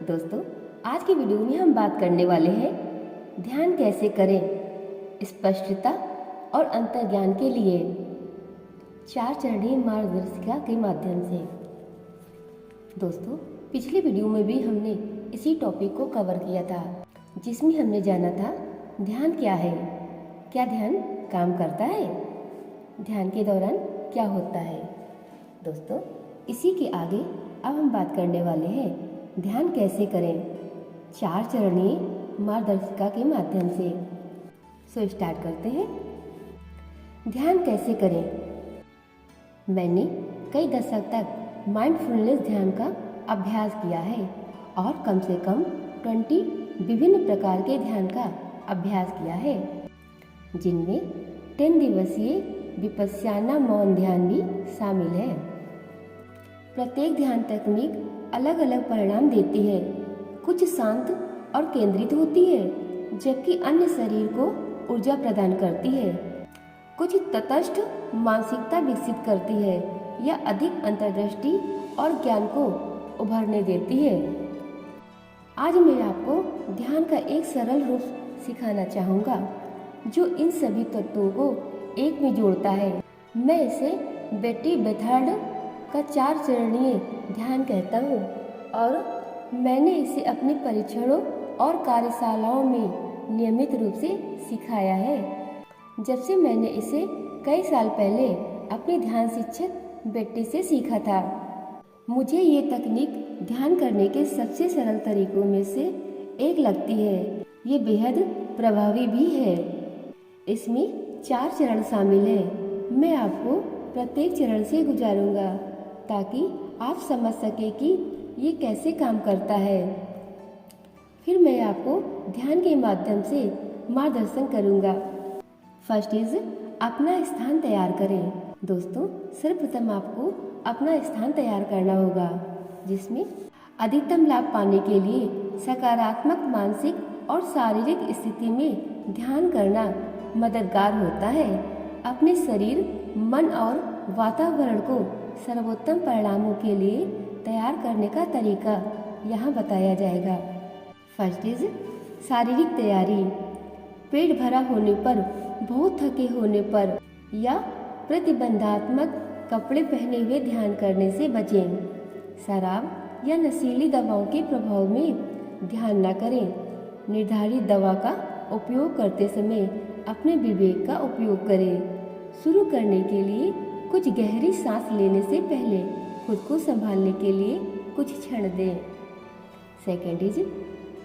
दोस्तों, आज की वीडियो में हम बात करने वाले हैं ध्यान कैसे करें स्पष्टता और अंतर्ज्ञान के लिए 4 चरणीय मार्गदर्शिका के माध्यम से। दोस्तों, पिछली वीडियो में भी हमने इसी टॉपिक को कवर किया था, जिसमें हमने जाना था ध्यान क्या है, क्या ध्यान काम करता है, ध्यान के दौरान क्या होता है। दोस्तों, इसी के आगे अब हम बात करने वाले हैं ध्यान कैसे करें 4 चरणीय मार्गदर्शिका के माध्यम से। सो स्टार्ट करते हैं। ध्यान कैसे करें। मैंने कई दशक तक माइंडफुलनेस ध्यान का अभ्यास किया है और कम से कम 20 विभिन्न प्रकार के ध्यान का अभ्यास किया है, जिनमें 10 दिवसीय विपश्यना मौन ध्यान भी शामिल है। प्रत्येक ध्यान तकनीक अलग अलग परिणाम देती है। कुछ शांत और केंद्रित होती है, जबकि अन्य शरीर को ऊर्जा प्रदान करती है। कुछ तटस्थ मानसिकता विकसित करती है या अधिक अंतर्दृष्टि और ज्ञान को उभरने देती है। आज मैं आपको ध्यान का एक सरल रूप सिखाना चाहूँगा, जो इन सभी तत्वों को एक में जोड़ता है। मैं इसे बेटी बेथर्ड का 4 चरणीय ध्यान कहता हूँ और मैंने इसे अपने परीक्षणों और कार्यशालाओं में नियमित रूप से सिखाया है। जब से मैंने इसे कई साल पहले अपनी ध्यान शिक्षक बेटी से सीखा था, मुझे ये तकनीक ध्यान करने के सबसे सरल तरीकों में से एक लगती है। ये बेहद प्रभावी भी है। इसमें 4 चरण शामिल है। मैं आपको प्रत्येक चरण से गुजारूंगा ताकि आप समझ सके कि ये कैसे काम करता है। फिर मैं आपको ध्यान के माध्यम से मार्गदर्शन करूंगा। फर्स्ट इज अपना स्थान तैयार करें। दोस्तों, सर्वप्रथम आपको अपना स्थान तैयार करना होगा, जिसमें अधिकतम लाभ पाने के लिए सकारात्मक मानसिक और शारीरिक स्थिति में ध्यान करना मददगार होता है। अपने शरीर, मन और वातावरण को सर्वोत्तम परिणामों के लिए तैयार करने का तरीका यहाँ बताया जाएगा। फर्स्ट इज शारीरिक तैयारी। पेट भरा होने पर, बहुत थके होने पर या प्रतिबंधात्मक कपड़े पहने हुए ध्यान करने से बचें। शराब या नशीली दवाओं के प्रभाव में ध्यान न करें। निर्धारित दवा का उपयोग करते समय अपने विवेक का उपयोग करें। शुरू करने के लिए कुछ गहरी सांस लेने से पहले खुद को संभालने के लिए कुछ क्षण दें। सेकेंड इज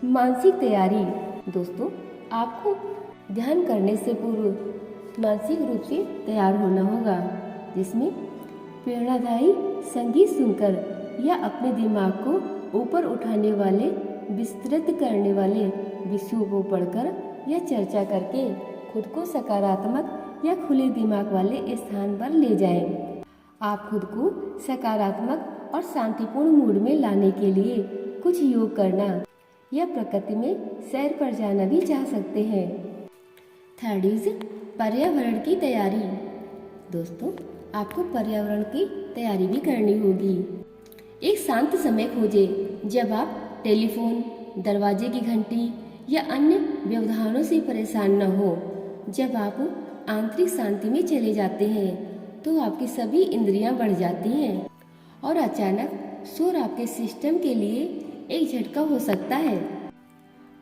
मानसिक तैयारी। दोस्तों, आपको ध्यान करने से पूर्व मानसिक रूप से तैयार होना होगा, जिसमें प्रेरणादायी संगीत सुनकर या अपने दिमाग को ऊपर उठाने वाले, विस्तृत करने वाले विषयों को पढ़कर या चर्चा करके खुद को सकारात्मक या खुले दिमाग वाले स्थान पर ले जाएं। आप खुद को सकारात्मक और शांतिपूर्ण मूड में लाने के लिए कुछ योग करना या प्रकृति में सैर पर जाना भी चाह सकते हैं। थर्ड इज पर्यावरण की तैयारी। दोस्तों, आपको पर्यावरण की तैयारी भी करनी होगी। एक शांत समय खोजें जब आप टेलीफोन, दरवाजे की घंटी या अन्य व्यवधानों से परेशान न हो। जब आप आंतरिक शांति में चले जाते हैं तो आपकी सभी इंद्रियां बढ़ जाती हैं और अचानक शोर आपके सिस्टम के लिए एक झटका हो सकता है।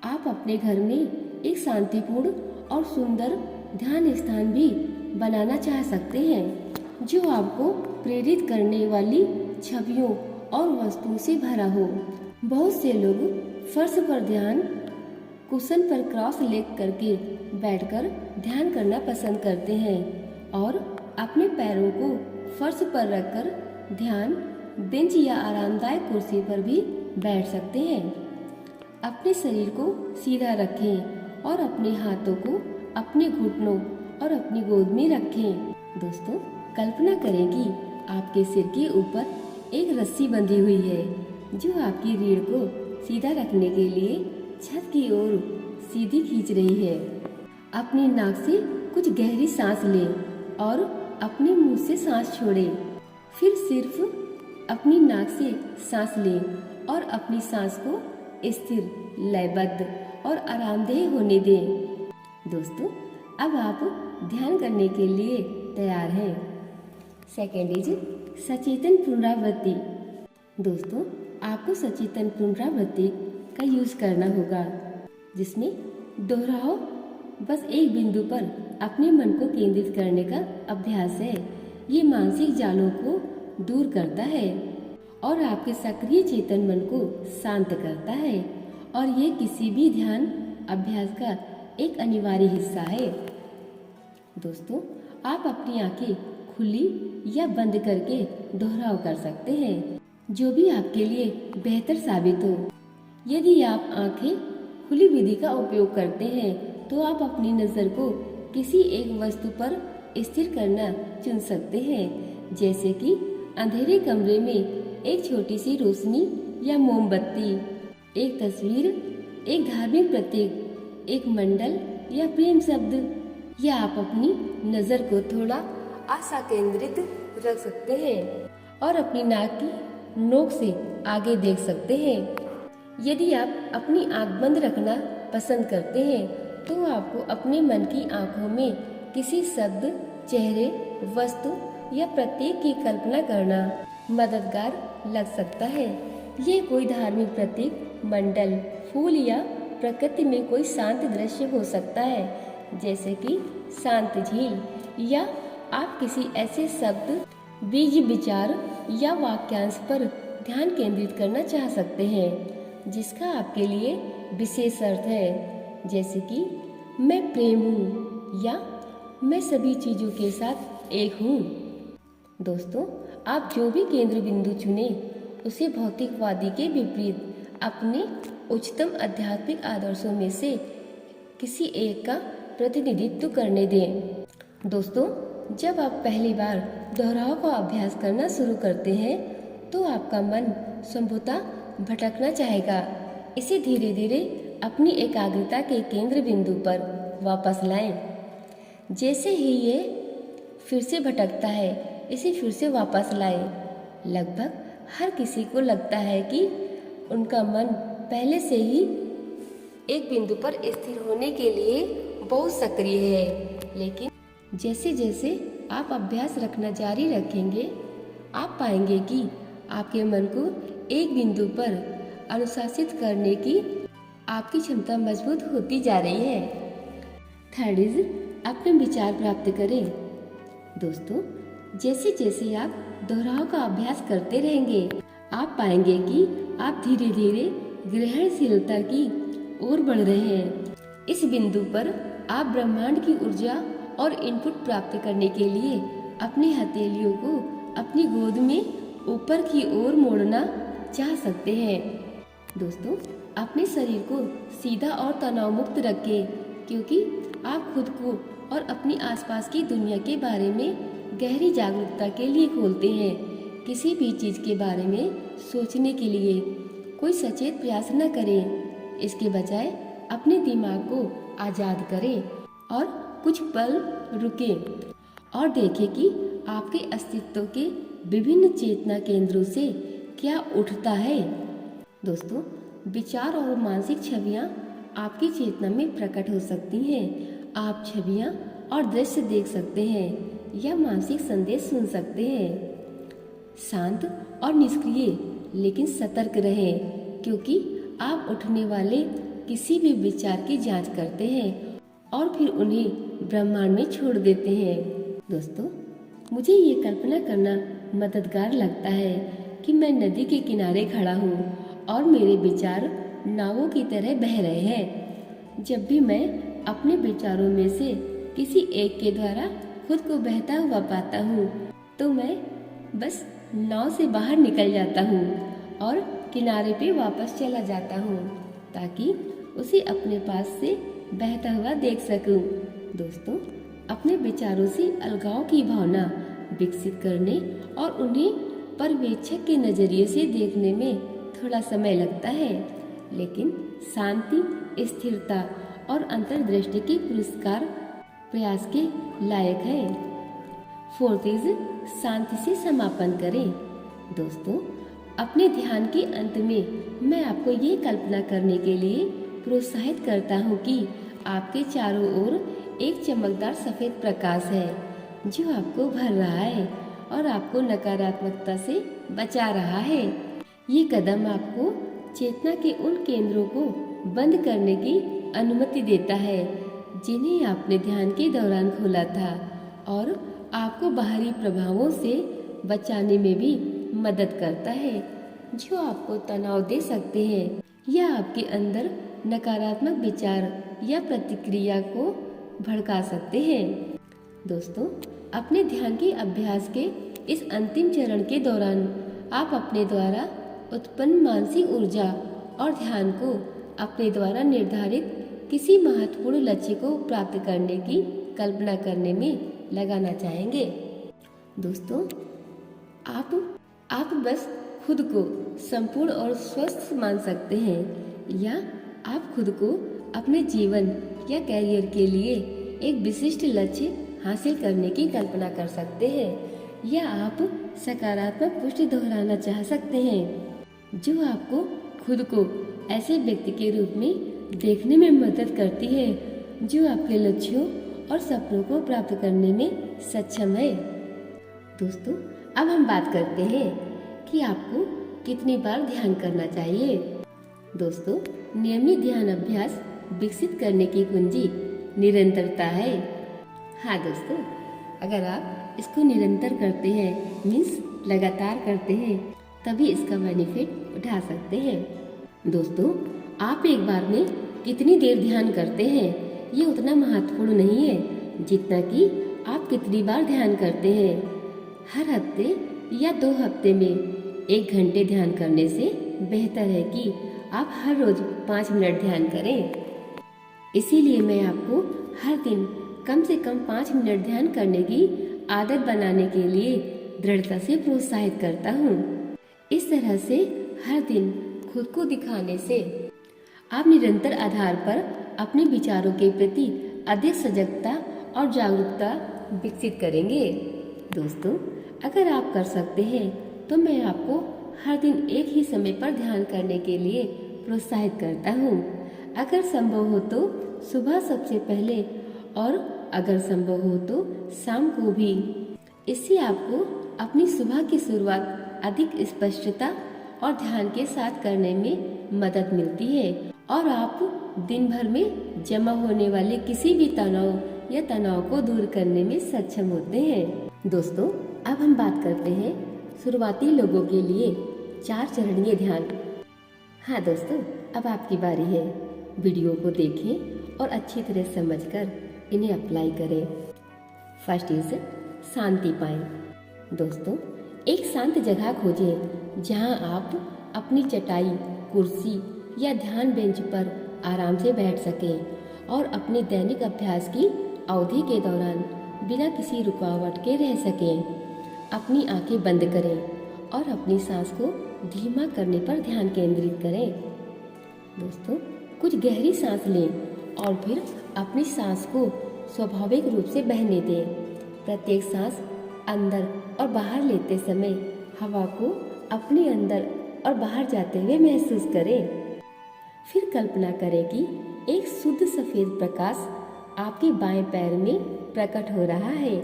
आप अपने घर में एक शांतिपूर्ण और सुंदर ध्यान स्थान भी बनाना चाह सकते हैं, जो आपको प्रेरित करने वाली छवियों और वस्तुओं से भरा हो। बहुत से लोग फर्श पर ध्यान कुशन पर क्रॉस लेग करके बैठकर ध्यान करना पसंद करते हैं और अपने पैरों को फर्श पर रखकर ध्यान बेंच या आरामदायक कुर्सी पर भी बैठ सकते हैं। अपने शरीर को सीधा रखें और अपने हाथों को अपने घुटनों और अपनी गोद में रखें। दोस्तों, कल्पना करें कि आपके सिर के ऊपर एक रस्सी बंधी हुई है, जो आपकी रीढ़ को सीधा रखने के लिए छत की ओर सीधी खींच रही है। अपनी नाक से कुछ गहरी सांस लें और अपने मुंह से सांस छोड़ें। फिर सिर्फ अपनी नाक से सांस लें और अपनी सांस को स्थिर, लयबद्ध और आरामदेह होने दें। दोस्तों, अब आप ध्यान करने के लिए तैयार हैं। सेकेंड इज सचेतन पुनरावृत्ति। दोस्तों, आपको सचेतन पुनरावृत्ति का यूज करना होगा, जिसमें दोहराओ बस एक बिंदु पर अपने मन को केंद्रित करने का अभ्यास है। ये मानसिक जालों को दूर करता है और आपके सक्रिय चेतन मन को शांत करता है, और ये किसी भी ध्यान अभ्यास का एक अनिवार्य हिस्सा है। दोस्तों, आप अपनी आंखें खुली या बंद करके दोहराव कर सकते हैं, जो भी आपके लिए बेहतर साबित हो। यदि आप आंखें खुली विधि का उपयोग करते हैं तो आप अपनी नज़र को किसी एक वस्तु पर स्थिर करना चुन सकते हैं, जैसे कि अंधेरे कमरे में एक छोटी सी रोशनी या मोमबत्ती, एक तस्वीर, एक धार्मिक प्रतीक, एक मंडल या प्रेम शब्द। या आप अपनी नज़र को थोड़ा आशा केंद्रित रख सकते हैं और अपनी नाक की नोक से आगे देख सकते हैं। यदि आप अपनी आंख बंद रखना पसंद करते हैं तो आपको अपने मन की आंखों में किसी शब्द, चेहरे, वस्तु या प्रतीक की कल्पना करना मददगार लग सकता है। ये कोई धार्मिक प्रतीक, मंडल, फूल या प्रकृति में कोई शांत दृश्य हो सकता है, जैसे कि शांत झील, या आप किसी ऐसे शब्द, बीज, विचार या वाक्यांश पर ध्यान केंद्रित करना चाह सकते हैं जिसका आपके लिए विशेष अर्थ है, जैसे कि मैं प्रेम हूँ या मैं सभी चीज़ों के साथ एक हूँ। दोस्तों, आप जो भी केंद्र बिंदु चुने उसे भौतिकवादी के विपरीत अपने उच्चतम आध्यात्मिक आदर्शों में से किसी एक का प्रतिनिधित्व करने दें। दोस्तों, जब आप पहली बार दोहराव का अभ्यास करना शुरू करते हैं तो आपका मन संभवतः भटकना चाहेगा। इसे धीरे धीरे अपनी एकाग्रता के केंद्र बिंदु पर वापस लाएं। जैसे ही ये फिर से भटकता है, इसे फिर से वापस लाएं। लगभग हर किसी को लगता है कि उनका मन पहले से ही एक बिंदु पर स्थिर होने के लिए बहुत सक्रिय है, लेकिन जैसे जैसे आप अभ्यास रखना जारी रखेंगे, आप पाएंगे कि आपके मन को एक बिंदु पर अनुशासित करने की आपकी क्षमता मजबूत होती जा रही है। थर्ड इज अपने विचार प्राप्त करें। दोस्तों, जैसे जैसे आप दोहराव का अभ्यास करते रहेंगे, आप पाएंगे कि आप धीरे धीरे ग्रहणशीलता की ओर बढ़ रहे हैं। इस बिंदु पर आप ब्रह्मांड की ऊर्जा और इनपुट प्राप्त करने के लिए अपनी हथेलियों को अपनी गोद में ऊपर की ओर मोड़ना चाह सकते हैं। दोस्तों, अपने शरीर को सीधा और तनाव मुक्त रखें, क्योंकि आप खुद को और अपनी आसपास की दुनिया के बारे में गहरी जागरूकता के लिए खोलते हैं। किसी भी चीज़ के बारे में सोचने के लिए कोई सचेत प्रयास न करें। इसके बजाय अपने दिमाग को आज़ाद करें और कुछ पल रुकें और देखें कि आपके अस्तित्व के विभिन्न चेतना केंद्रों से क्या उठता है। दोस्तों, विचार और मानसिक छवियाँ आपकी चेतना में प्रकट हो सकती हैं। आप छवियाँ और दृश्य देख सकते हैं या मानसिक संदेश सुन सकते हैं। शांत और निष्क्रिय लेकिन सतर्क रहें, क्योंकि आप उठने वाले किसी भी विचार की जांच करते हैं और फिर उन्हें ब्रह्मांड में छोड़ देते हैं। दोस्तों, मुझे ये कल्पना करना मददगार लगता है कि मैं नदी के किनारे खड़ा हूँ और मेरे विचार नावों की तरह बह रहे हैं। जब भी मैं अपने विचारों में से किसी एक के द्वारा खुद को बहता हुआ पाता हूँ तो मैं बस नाव से बाहर निकल जाता हूँ और किनारे पे वापस चला जाता हूँ ताकि उसे अपने पास से बहता हुआ देख सकूं। दोस्तों, अपने विचारों से अलगाव की भावना विकसित करने और उन्हें पर्यवेक्षक के नजरिए से देखने में थोड़ा समय लगता है, लेकिन शांति, स्थिरता और अंतर्दृष्टि के पुरस्कार प्रयास के लायक है। फोर्थ इज शांति से समापन करें। दोस्तों, अपने ध्यान के अंत में मैं आपको ये कल्पना करने के लिए प्रोत्साहित करता हूँ कि आपके चारों ओर एक चमकदार सफेद प्रकाश है जो आपको भर रहा है और आपको नकारात्मकता से बचा रहा है। ये कदम आपको चेतना के उन केंद्रों को बंद करने की अनुमति देता है जिन्हें आपने ध्यान के दौरान खोला था और आपको बाहरी प्रभावों से बचाने में भी मदद करता है जो आपको तनाव दे सकते हैं या आपके अंदर नकारात्मक विचार या प्रतिक्रिया को भड़का सकते हैं। दोस्तों, अपने ध्यान के अभ्यास के इस अंतिम चरण के दौरान आप अपने द्वारा उत्पन्न मानसिक ऊर्जा और ध्यान को अपने द्वारा निर्धारित किसी महत्वपूर्ण लक्ष्य को प्राप्त करने की कल्पना करने में लगाना चाहेंगे। दोस्तों, आप बस खुद को संपूर्ण और स्वस्थ मान सकते हैं या आप खुद को अपने जीवन या कैरियर के लिए एक विशिष्ट लक्ष्य हासिल करने की कल्पना कर सकते हैं या आप सकारात्मक पुष्टि दोहराना चाह सकते हैं जो आपको खुद को ऐसे व्यक्ति के रूप में देखने में मदद करती है जो आपके लक्ष्यों और सपनों को प्राप्त करने में सक्षम है। दोस्तों, अब हम बात करते हैं कि आपको कितनी बार ध्यान करना चाहिए। दोस्तों, नियमित ध्यान अभ्यास विकसित करने की कुंजी निरंतरता है। हाँ दोस्तों, अगर आप इसको निरंतर करते हैं मीन्स लगातार करते हैं तभी इसका बेनिफिट उठा सकते हैं। दोस्तों, आप एक बार में कितनी देर ध्यान करते हैं ये उतना महत्वपूर्ण नहीं है जितना कि आप कितनी बार ध्यान करते हैं। हर हफ्ते या 2 हफ्ते में 1 घंटे ध्यान करने से बेहतर है कि आप हर रोज 5 मिनट ध्यान करें। इसीलिए मैं आपको हर दिन कम से कम 5 मिनट ध्यान करने की आदत बनाने के लिए दृढ़ता से प्रोत्साहित करता हूँ। इस तरह से हर दिन खुद को दिखाने से आप निरंतर आधार पर अपने विचारों के प्रति अधिक सजगता और जागरूकता विकसित करेंगे। दोस्तों, अगर आप कर सकते हैं तो मैं आपको हर दिन एक ही समय पर ध्यान करने के लिए प्रोत्साहित करता हूँ। अगर संभव हो तो सुबह सबसे पहले और अगर संभव हो तो शाम को भी। इससे आपको अपनी सुबह की शुरुआत अधिक स्पष्टता और ध्यान के साथ करने में मदद मिलती है और आप दिन भर में जमा होने वाले किसी भी तनाव को दूर करने में सक्षम होते हैं। दोस्तों, अब हम बात करते हैं शुरुआती लोगों के लिए 4 चरणीय ध्यान। हाँ दोस्तों, अब आपकी बारी है। वीडियो को देखें और अच्छी तरह समझकर इन्हें अप्लाई करें। फर्स्ट इज शांति पाएं। दोस्तों, एक शांत जगह खोजें जहां आप अपनी चटाई, कुर्सी या ध्यान बेंच पर आराम से बैठ सकें और अपने दैनिक अभ्यास की अवधि के दौरान बिना किसी रुकावट के रह सकें। अपनी आंखें बंद करें और अपनी सांस को धीमा करने पर ध्यान केंद्रित करें। दोस्तों, कुछ गहरी सांस लें और फिर अपनी सांस को स्वाभाविक रूप से बहने दें। प्रत्येक सांस अंदर और बाहर लेते समय हवा को अपने अंदर और बाहर जाते हुए महसूस करें। फिर कल्पना करें कि एक शुद्ध सफेद प्रकाश आपके बाएं पैर में प्रकट हो रहा है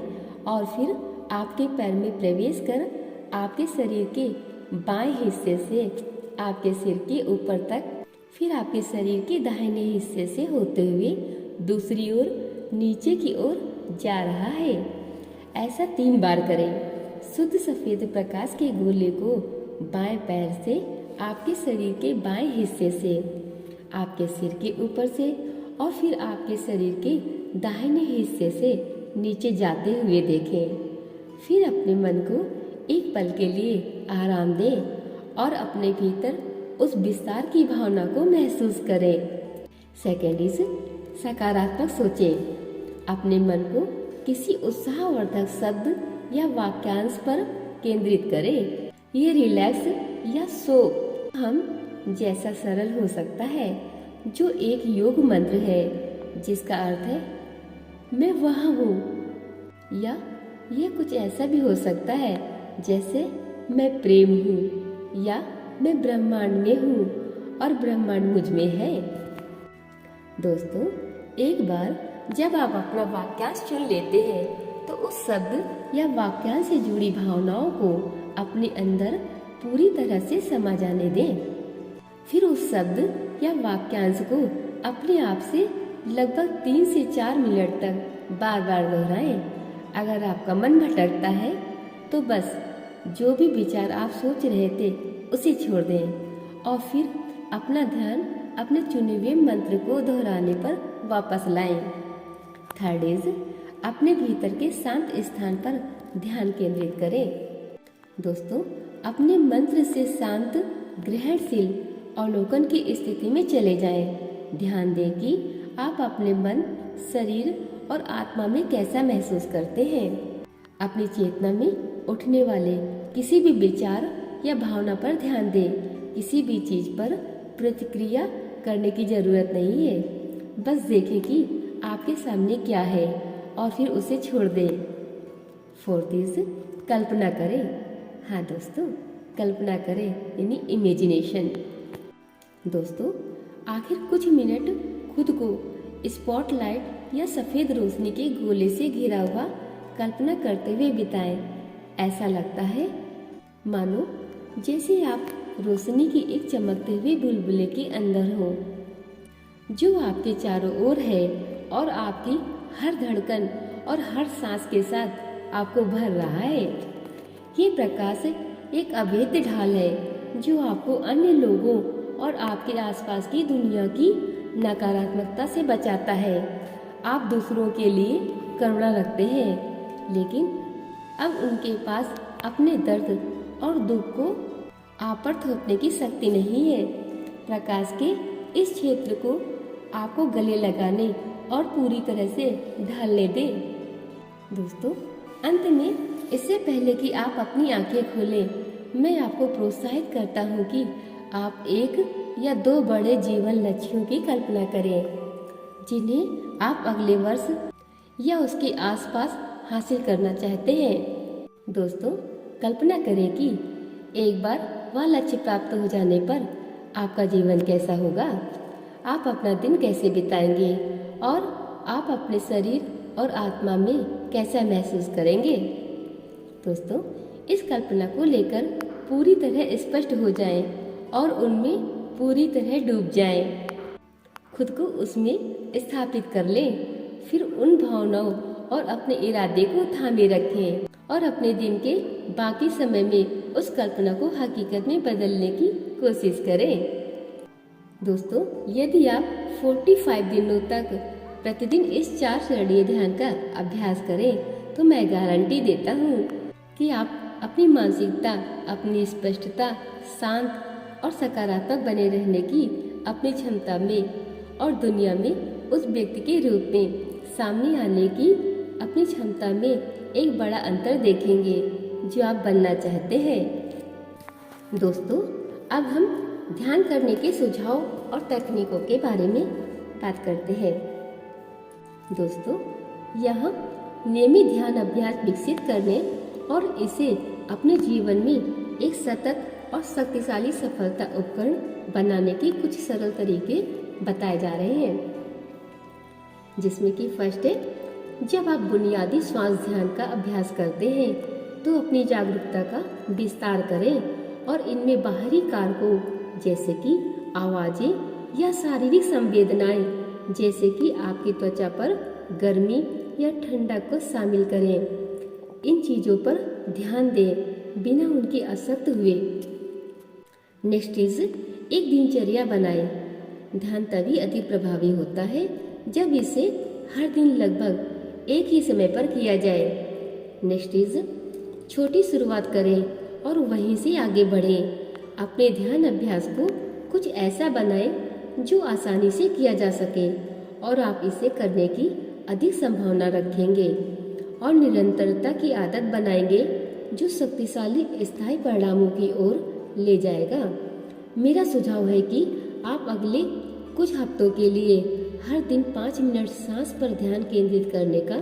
और फिर आपके पैर में प्रवेश कर आपके शरीर के बाएं हिस्से से आपके सिर के ऊपर तक, फिर आपके शरीर के दाहिने हिस्से से होते हुए दूसरी ओर नीचे की ओर जा रहा है। ऐसा 3 बार करें। शुद्ध सफेद प्रकाश के गोले को बाएं पैर से आपके शरीर के बाएं हिस्से से, आपके सिर के ऊपर से और फिर आपके शरीर के दाहिने हिस्से से नीचे जाते हुए देखें। फिर अपने मन को एक पल के लिए आराम दें और अपने भीतर उस विस्तार की भावना को महसूस करें। सेकेंड इज सकारात्मक सोचें। अपने मन को किसी उत्साहवर्धक शब्द या वाक्यांश पर केंद्रित करें। ये रिलैक्स या सो हम जैसा सरल हो सकता है, जो एक योग मंत्र है जिसका अर्थ है मैं वहाँ हूँ, या ये कुछ ऐसा भी हो सकता है जैसे मैं प्रेम हूँ या मैं ब्रह्मांड में हूँ और ब्रह्मांड मुझ में है। दोस्तों, एक बार जब आप अपना वाक्यांश चुन लेते हैं तो उस शब्द या वाक्यांश से जुड़ी भावनाओं को अपने अंदर पूरी तरह से समा जाने दें। फिर उस शब्द या वाक्यांश को अपने आप से लगभग 3 से 4 मिनट तक बार बार दोहराएं। अगर आपका मन भटकता है तो बस जो भी विचार आप सोच रहे थे उसे छोड़ दें और फिर अपना ध्यान अपने चुने हुए मंत्र को दोहराने पर वापस लाएं। थर्ड इज, अपने भीतर के शांत स्थान पर ध्यान केंद्रित करें। दोस्तों, अपने मंत्र से शांत, ग्रहणशील अवलोकन की स्थिति में चले जाएं। ध्यान दें कि आप अपने मन, शरीर और आत्मा में कैसा महसूस करते हैं। अपनी चेतना में उठने वाले किसी भी विचार या भावना पर ध्यान दें। किसी भी चीज पर प्रतिक्रिया करने की जरूरत नहीं है। बस देखें कि आपके सामने क्या है और फिर उसे छोड़ दें। फोर्थ इज, कल्पना करें। हाँ दोस्तों, कल्पना करें यानी इमेजिनेशन। दोस्तों, आखिर कुछ मिनट खुद को स्पॉटलाइट या सफ़ेद रोशनी के गोले से घिरा हुआ कल्पना करते हुए बिताएं। ऐसा लगता है मानो जैसे आप रोशनी की एक चमकते हुए बुलबुले के अंदर हो, जो आपके चारों ओर है और आपकी हर धड़कन और हर सांस के साथ आपको भर रहा है। ये प्रकाश एक अभेद्य ढाल है जो आपको अन्य लोगों और आपके आसपास की दुनिया की नकारात्मकता से बचाता है। आप दूसरों के लिए करुणा रखते हैं, लेकिन अब उनके पास अपने दर्द और दुख को आप पर थोपने की शक्ति नहीं है। प्रकाश के इस क्षेत्र को आपको गले लगाने और पूरी तरह से ढलने दें। दोस्तों, अंत में इससे पहले कि आप अपनी आंखें खोलें, मैं आपको प्रोत्साहित करता हूँ कि आप 1 या 2 बड़े जीवन लक्ष्यों की कल्पना करें जिन्हें आप अगले वर्ष या उसके आसपास हासिल करना चाहते हैं। दोस्तों, कल्पना करें कि एक बार वह लक्ष्य प्राप्त हो जाने पर आपका जीवन कैसा होगा, आप अपना दिन कैसे बिताएंगे और आप अपने शरीर और आत्मा में कैसा महसूस करेंगे। दोस्तों, इस कल्पना को लेकर पूरी तरह स्पष्ट हो जाएं और उनमें पूरी तरह डूब जाएं। खुद को उसमें स्थापित कर लें। फिर उन भावनाओं और अपने इरादे को थामे रखें और अपने दिन के बाकी समय में उस कल्पना को हकीकत में बदलने की कोशिश करें। दोस्तों, यदि आप 45 दिनों तक प्रतिदिन इस 4 चरणीय ध्यान का अभ्यास करें तो मैं गारंटी देता हूँ कि आप अपनी मानसिकता, अपनी स्पष्टता, शांत और सकारात्मक बने रहने की अपनी क्षमता में और दुनिया में उस व्यक्ति के रूप में सामने आने की अपनी क्षमता में एक बड़ा अंतर देखेंगे जो आप बनना चाहते हैं। दोस्तों, अब हम ध्यान करने के सुझाव और तकनीकों के बारे में बात करते हैं। दोस्तों, यहाँ नियमित ध्यान अभ्यास विकसित करने और इसे अपने जीवन में एक सतत और शक्तिशाली सफलता उपकरण बनाने के कुछ सरल तरीके बताए जा रहे हैं, जिसमें कि फर्स्ट है, जब आप बुनियादी श्वास ध्यान का अभ्यास करते हैं तो अपनी जागरूकता का विस्तार करें और इनमें बाहरी कारकों जैसे कि आवाज़ें या शारीरिक संवेदनाएं जैसे कि आपकी त्वचा पर गर्मी या ठंडक को शामिल करें। इन चीज़ों पर ध्यान दें बिना उनके आसक्त हुए। नेक्स्ट इज, एक दिनचर्या बनाएं। ध्यान तभी अधिक प्रभावी होता है जब इसे हर दिन लगभग एक ही समय पर किया जाए। नेक्स्ट इज, छोटी शुरुआत करें और वहीं से आगे बढ़ें। अपने ध्यान अभ्यास को कुछ ऐसा बनाएं जो आसानी से किया जा सके और आप इसे करने की अधिक संभावना रखेंगे और निरंतरता की आदत बनाएंगे जो शक्तिशाली स्थायी परिणामों की ओर ले जाएगा। मेरा सुझाव है कि आप अगले कुछ हफ्तों के लिए हर दिन 5 मिनट सांस पर ध्यान केंद्रित करने का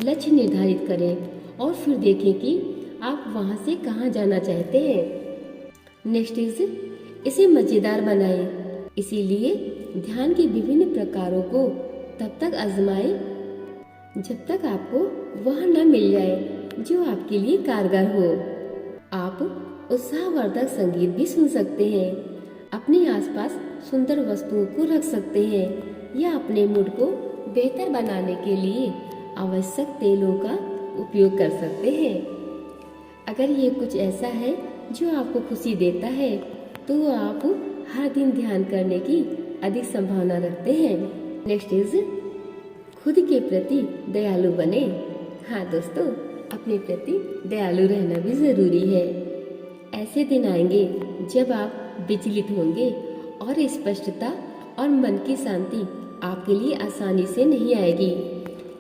लक्ष्य निर्धारित करें और फिर देखें कि आप वहां से कहां जाना चाहते हैं। नेक्स्ट इज इसे मजेदार बनाएं। इसीलिए ध्यान के विभिन्न प्रकारों को तब तक आजमाएं जब तक आपको वह न मिल जाए जो आपके लिए कारगर हो। आप उत्साहवर्धक संगीत भी सुन सकते हैं, अपने आसपास सुंदर वस्तुओं को रख सकते हैं या अपने मूड को बेहतर बनाने के लिए आवश्यक तेलों का उपयोग कर सकते हैं। अगर ये कुछ ऐसा है जो आपको खुशी देता है तो आप हर दिन ध्यान करने की अधिक संभावना रखते हैं। नेक्स्ट इज खुद के प्रति दयालु बने। हाँ दोस्तों, अपने प्रति दयालु रहना भी जरूरी है। ऐसे दिन आएंगे जब आप विचलित होंगे और स्पष्टता और मन की शांति आपके लिए आसानी से नहीं आएगी।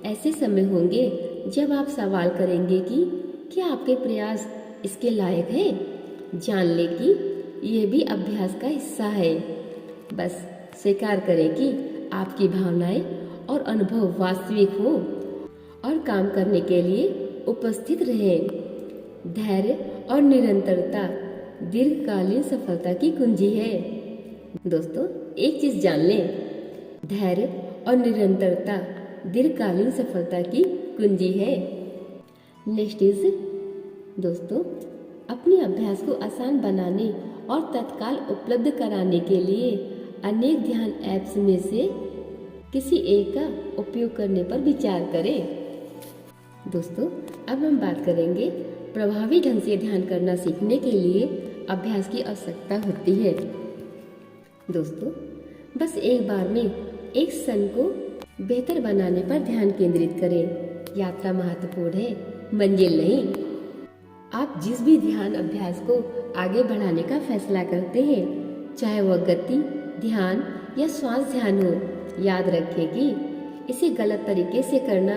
ऐसे समय होंगे जब आप सवाल करेंगे कि क्या आपके प्रयास इसके लायक हैं। जान ले कि यह भी अभ्यास का हिस्सा है। बस स्वीकार करें कि आपकी भावनाएं और अनुभव वास्तविक हो और काम करने के लिए उपस्थित रहें। धैर्य और निरंतरता दीर्घकालीन सफलता की कुंजी है। दोस्तों, एक चीज जान लें, धैर्य और निरंतरता दीर्घकालीन सफलता की कुंजी है। नेक्स्ट इज दोस्तों, अपने अभ्यास को आसान बनाने और तत्काल उपलब्ध कराने के लिए अनेक ध्यान ऐप्स में से किसी एक का उपयोग करने पर विचार करें। दोस्तों, अब हम बात करेंगे प्रभावी ढंग से ध्यान करना सीखने के लिए अभ्यास की आवश्यकता होती है। दोस्तों, बस एक बार में एक क्षण को बेहतर बनाने पर ध्यान केंद्रित करें। यात्रा महत्वपूर्ण है, मंजिल नहीं। आप जिस भी ध्यान अभ्यास को आगे बढ़ाने का फैसला करते हैं, चाहे वह गति ध्यान या श्वास ध्यान हो, याद रखें कि इसे गलत तरीके से करना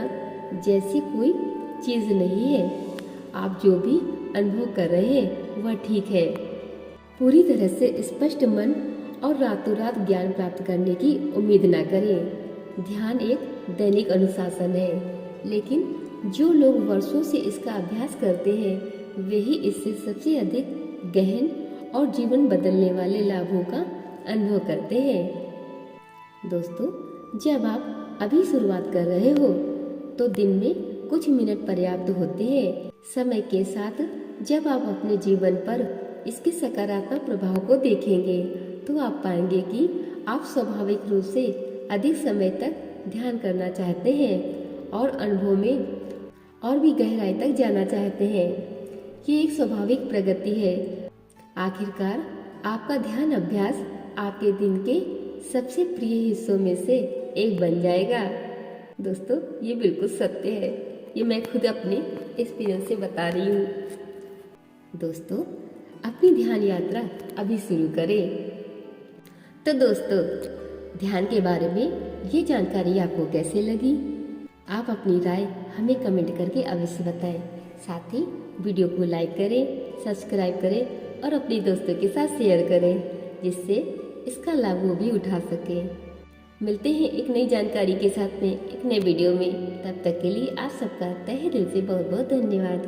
जैसी कोई चीज नहीं है। आप जो भी अनुभव कर रहे हैं वह ठीक है। पूरी तरह से स्पष्ट मन और रातों रात ज्ञान प्राप्त करने की उम्मीद न करें। ध्यान एक दैनिक अनुशासन है, लेकिन जो लोग वर्षों से इसका अभ्यास करते हैं वे ही इससे सबसे अधिक गहन और जीवन बदलने वाले लाभों का अनुभव करते हैं। दोस्तों, जब आप अभी शुरुआत कर रहे हो तो दिन में कुछ मिनट पर्याप्त होते हैं। समय के साथ जब आप अपने जीवन पर इसके सकारात्मक प्रभाव को देखेंगे तो आप पाएंगे कि आप स्वाभाविक रूप से अधिक समय तक ध्यान करना चाहते हैं और अनुभव में और भी गहराई तक जाना चाहते हैं। ये एक स्वाभाविक प्रगति है। आखिरकार आपका ध्यान अभ्यास आपके दिन के सबसे प्रिय हिस्सों में से एक बन जाएगा। दोस्तों, ये बिल्कुल सत्य है। ये मैं खुद अपने एक्सपीरियंस से बता रही हूँ। दोस्तों, अपनी ध्यान यात्रा अभी शुरू करें। तो दोस्तों, ध्यान के बारे में ये जानकारी आपको कैसे लगी? आप अपनी राय हमें कमेंट करके अवश्य बताएं। साथ ही वीडियो को लाइक करें, सब्सक्राइब करें और अपने दोस्तों के साथ शेयर करें, जिससे इसका लाभ वो भी उठा सके। मिलते हैं एक नई जानकारी के साथ में एक नए वीडियो में। तब तक के लिए आप सबका तहे दिल से बहुत बहुत धन्यवाद।